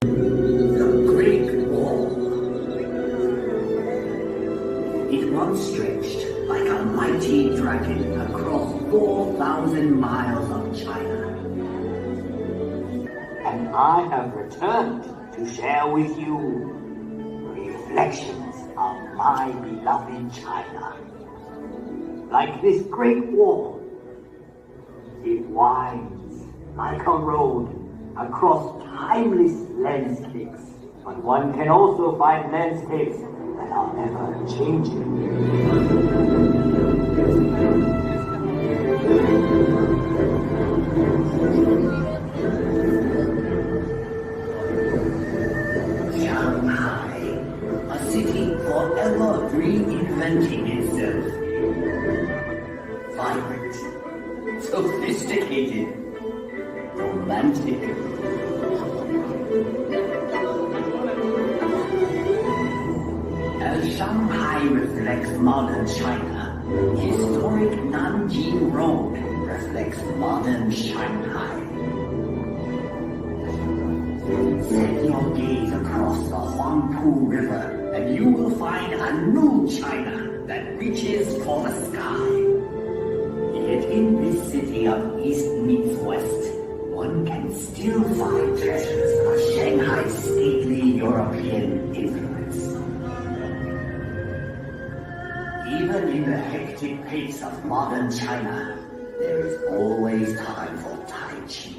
The Great Wall. It once stretched like a mighty dragon across 4,000 miles of China. And I have returned to share with you reflections of my beloved China. Like this great wall, it winds like a road across timeless landscapes. But one can also find landscapes that are ever changing. Shanghai, a city forever reinventing itself. Vibrant, sophisticated, romantic. As Shanghai reflects modern China, historic Nanjing Road reflects modern Shanghai. Set your gaze across the Huangpu River and you will find a new China that reaches for the sky. Yet in this city of East meets West, one can still find treasures of Shanghai's stately European influence. Even in the hectic pace of modern China, there is always time for Tai Chi,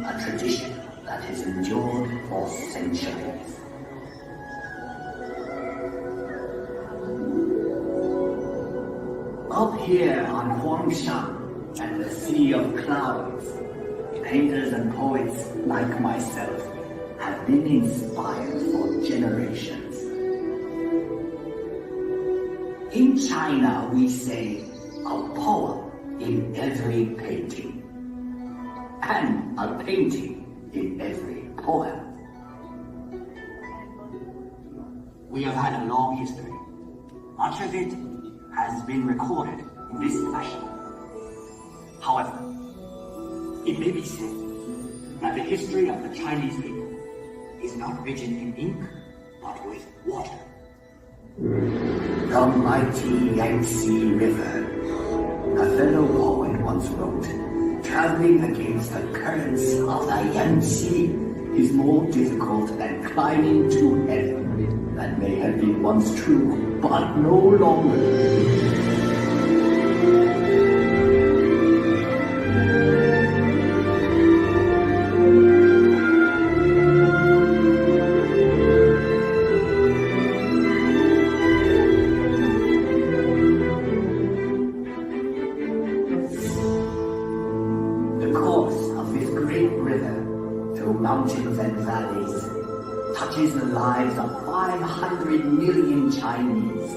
a tradition that has endured for centuries. Up here on Huangshan, at the Sea of Clouds, painters and poets like myself have been inspired for generations. In China, we say, a poem in every painting, and a painting in every poem. We have had a long history. Much of it has been recorded in this fashion. However, it may be said that the history of the Chinese people is not written in ink, but with water. The mighty Yangtze River. A fellow poet once wrote, traveling against the currents of the Yangtze is more difficult than climbing to heaven. That may have been once true, but no longer. Mountains and valleys touches the lives of 500 million Chinese.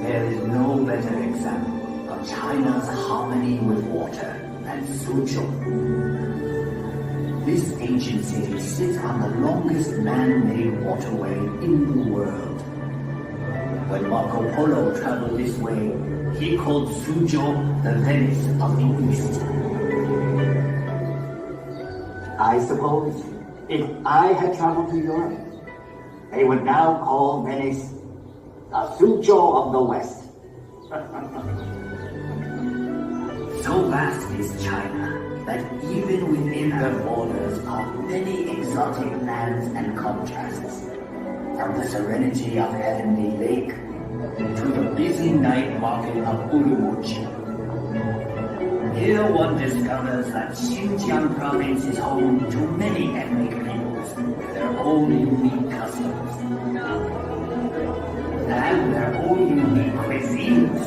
There is no better example of China's harmony with water than Suzhou. This ancient city sits on the longest man-made waterway in the world. When Marco Polo traveled this way, he called Suzhou the Venice of the East. I suppose if I had traveled to Europe, they would now call Venice the Suzhou of the West. So vast is China that even within her borders are many exotic lands and contrasts. From the serenity of Heavenly Lake to the busy night market of Urumqi. Here one discovers that Xinjiang province is home to many ethnic peoples with their own unique customs and their own unique cuisines.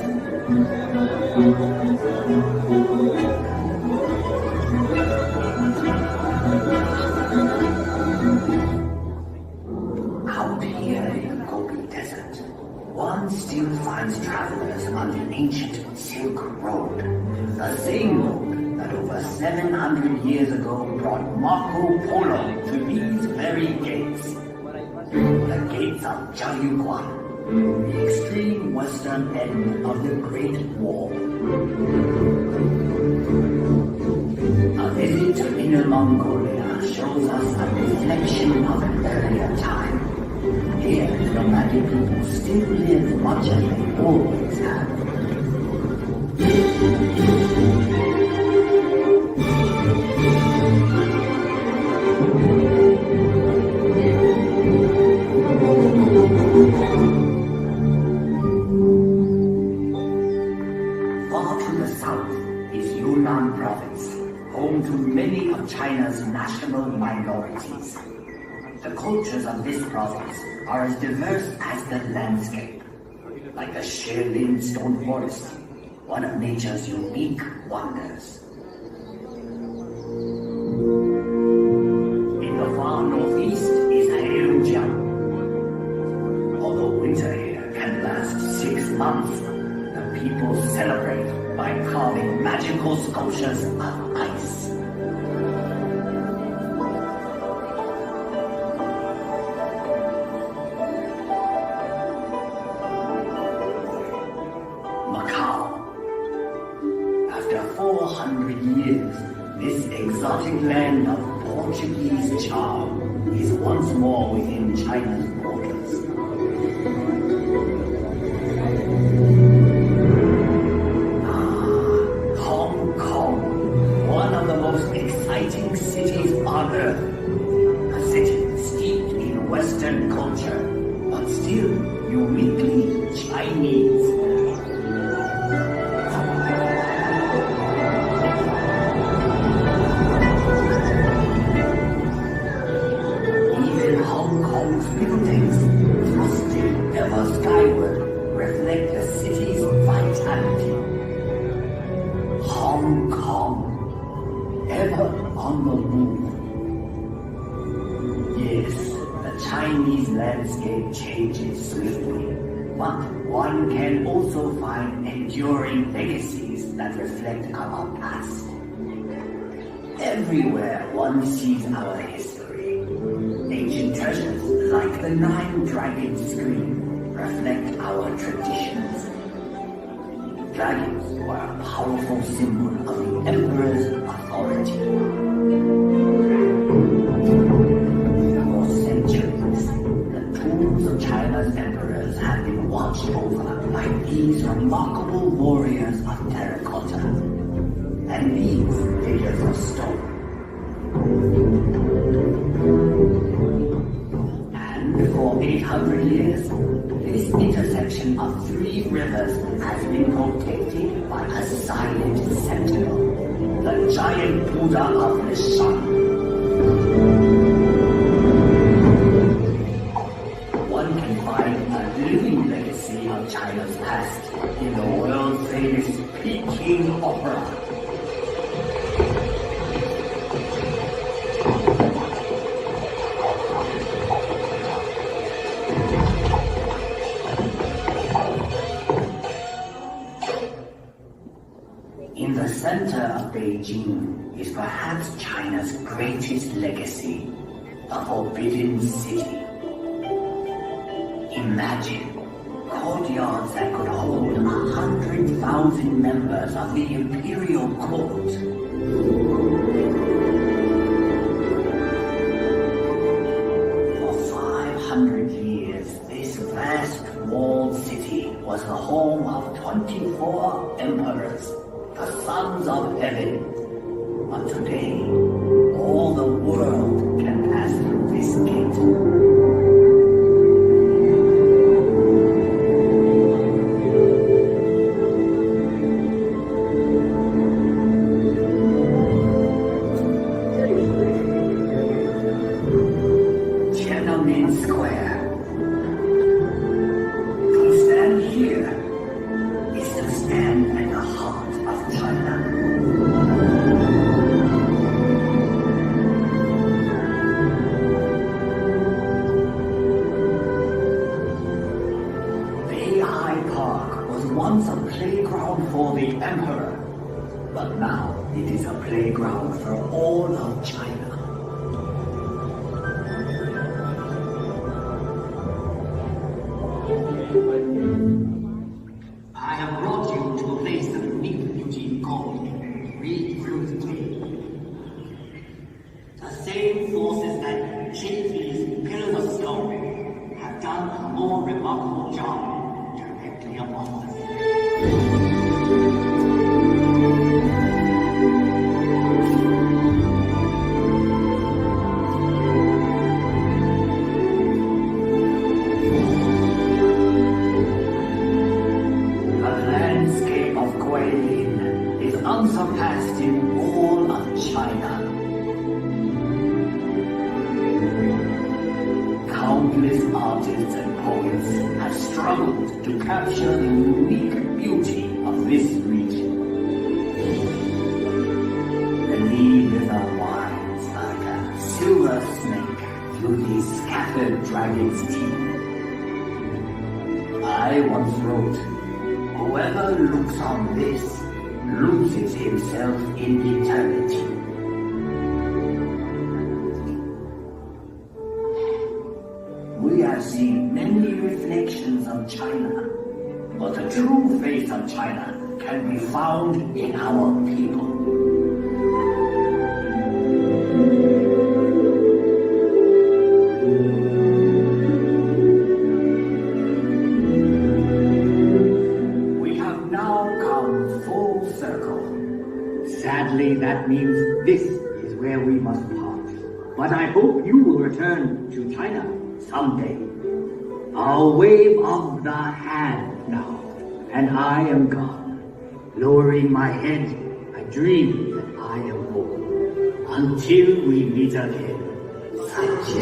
Out here in the Gobi Desert, one still finds travelers on the ancient Silk Road, the same road that over 700 years ago brought Marco Polo to these very gates. The gates of Jiaoyuguan, the extreme western end of the Great Wall. A visit to Inner Mongolia shows us a reflection of an earlier time. Here, nomadic people still live much as they always have. Far to the south is Yunnan province, home to many of China's national minorities. The cultures of this province are as diverse as the landscape, like the Shilin stone forest, one of nature's unique wonders. In the far northeast is Heilongjiang. Although winter here can last 6 months, the people celebrate by carving magical sculptures of ice. Macau. After 400 years, this exotic land of Portuguese charm is once more within China's borders. Hong Kong, one of the most exciting cities on earth. A city steeped in Western culture, but still uniquely Chinese. Even Hong Kong's buildings, thrusting ever skyward, reflect the city's vitality. Hong Kong, ever on the move. Yes, the Chinese landscape changes swiftly, but one can also find enduring legacies that reflect our past. Everywhere one sees our history. Ancient treasures like the 9 dragon screen reflect our traditions. Dragons were a powerful symbol of the emperor's authority. For centuries, the tombs of China's emperors have been watched over by these remarkable warriors of terracotta and these figures of stone. And for 800 years, this intersection of 3 rivers has been protected by a silent sentinel, the giant Buddha of the sun. One can find a living legacy of China's past in the world-famous Peking Opera. In the center of Beijing is perhaps China's greatest legacy, the Forbidden City. Imagine courtyards that could hold 100,000 members of the imperial court. For 500 years, this vast walled city was the home of 24 emperors, the sons of heaven. But today, all the world can pass through this gate. Once a playground for the emperor, but now it is a playground for all of China. I have brought you to a place of unique same forces that shaped these pillars of stone have done a more remarkable job directly above us. Unsurpassed in all of China. Countless artists and poets have struggled to capture the unique beauty of this region. The Li River winds like a silver snake through these scattered dragon's teeth. I once wrote, "Whoever looks on this loses himself in eternity." We have seen many reflections of China, but the true face of China can be found in our people. Sadly, that means this is where we must part. But I hope you will return to China someday. I'll wave of the hand now, and I am gone. Lowering my head, I dream that I am home. Until we meet again. 再见.